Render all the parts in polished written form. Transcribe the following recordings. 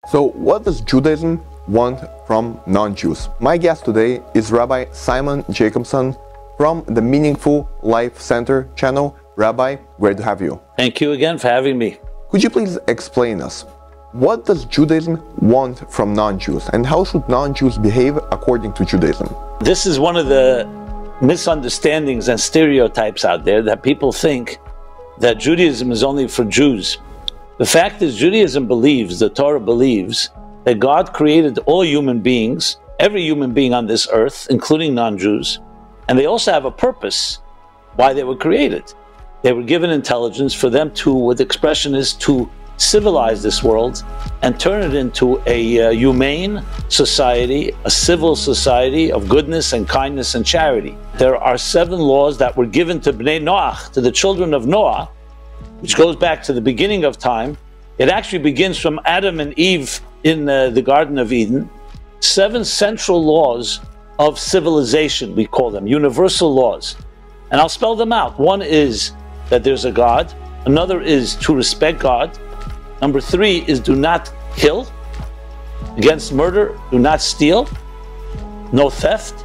So what does Judaism want from non-Jews? My guest today is Rabbi Simon Jacobson from the Meaningful Life Center channel. Rabbi, great to have you. Thank you again for having me. Could you please explain us, what does Judaism want from non-Jews, and how should non-Jews behave according to Judaism? This is one of the misunderstandings and stereotypes out there, that people think that Judaism is only for Jews. The fact is, Judaism believes, the Torah believes, that God created all human beings, every human being on this earth, including non-Jews, and they also have a purpose why they were created. They were given intelligence for them to, what the expression is, to civilize this world and turn it into a humane society, a civil society of goodness and kindness and charity. There are 7 laws that were given to Bnei Noach, to the children of Noah, which goes back to the beginning of time. It actually begins from Adam and Eve in the Garden of Eden. 7 central laws of civilization, we call them, universal laws. And I'll spell them out. One is that there's a God. Another is to respect God. Number 3 is do not kill. Against murder, do not steal. No theft.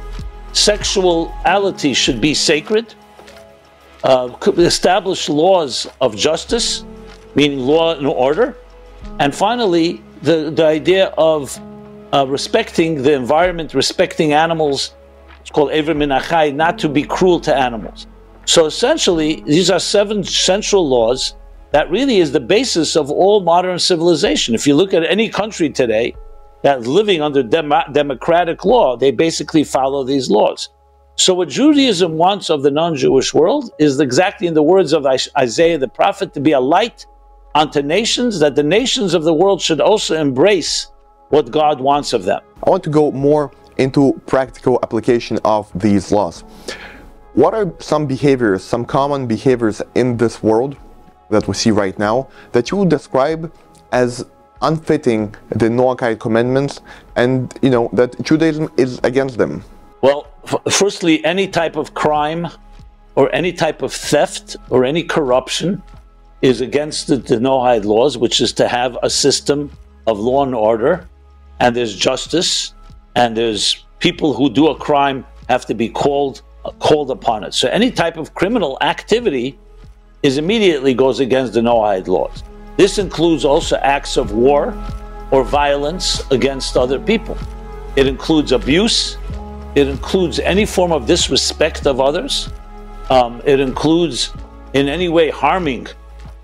Sexuality should be sacred. Establish laws of justice, meaning law and order. And finally, the idea of respecting the environment, respecting animals. It's called Ever Min Achai, not to be cruel to animals. So essentially, these are 7 central laws that really is the basis of all modern civilization. If you look at any country today that's living under democratic law, they basically follow these laws. So what Judaism wants of the non-Jewish world is exactly in the words of Isaiah the prophet, to be a light unto nations, that the nations of the world should also embrace what God wants of them. I want to go more into practical application of these laws. What are some behaviors, some common behaviors in this world that we see right now that you would describe as unfitting the Noahide commandments, and that Judaism is against them? Well, firstly, any type of crime or any type of theft or any corruption is against the Noahide laws, which is to have a system of law and order, and there's justice, and there's people who do a crime have to be called upon it. So any type of criminal activity immediately goes against the Noahide laws. This includes also acts of war or violence against other people. It includes abuse. It includes any form of disrespect of others. It includes in any way harming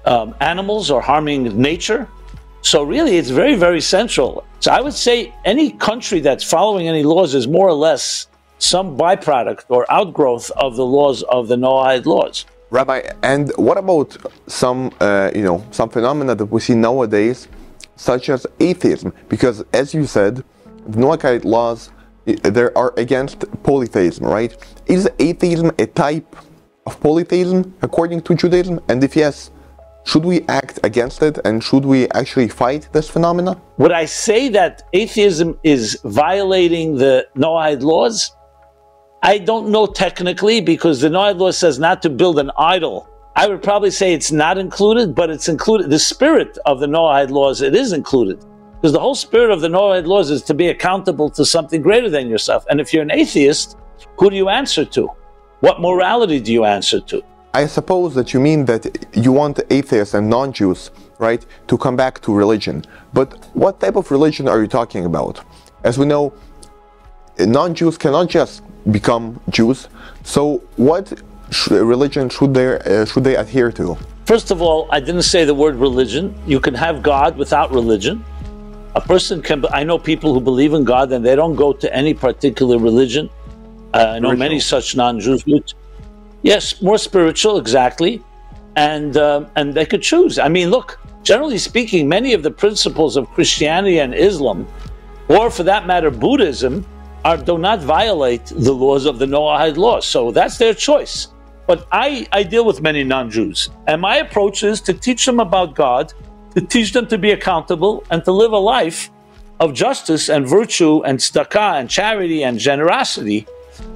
animals or harming nature. So really, it's very, very central. So I would say any country that's following any laws is more or less some byproduct or outgrowth of the laws of the Noahide laws. Rabbi, and what about some phenomena that we see nowadays, such as atheism? Because as you said, the Noahide laws, they are against polytheism, right? Is atheism a type of polytheism according to Judaism? And if yes, should we act against it, and should we actually fight this phenomena? Would I say that atheism is violating the Noahide laws? I don't know technically, because the Noahide law says not to build an idol. I would probably say it's not included, but it's included. The spirit of the Noahide laws, it is included. Because the whole spirit of the Noahide laws is to be accountable to something greater than yourself. And if you're an atheist, who do you answer to? What morality do you answer to? I suppose that you mean that you want atheists and non-Jews, right, to come back to religion. But what type of religion are you talking about? As we know, non-Jews cannot just become Jews. So what religion should they adhere to? First of all, I didn't say the word religion. You can have God without religion. A person can, I know people who believe in God and they don't go to any particular religion. I know many such non-Jews. Yes, more spiritual, exactly. And they could choose. I mean, look, generally speaking, many of the principles of Christianity and Islam, or for that matter, Buddhism, do not violate the laws of the Noahide laws. So that's their choice. But I deal with many non-Jews, and my approach is to teach them about God, to teach them to be accountable, and to live a life of justice and virtue and tzedakah and charity and generosity.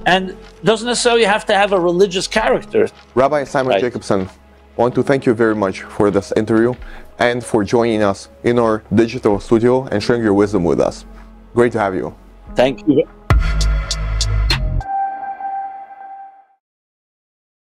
And doesn't necessarily have to have a religious character. Rabbi Simon Jacobson, I want to thank you very much for this interview and for joining us in our digital studio and sharing your wisdom with us. Great to have you. Thank you.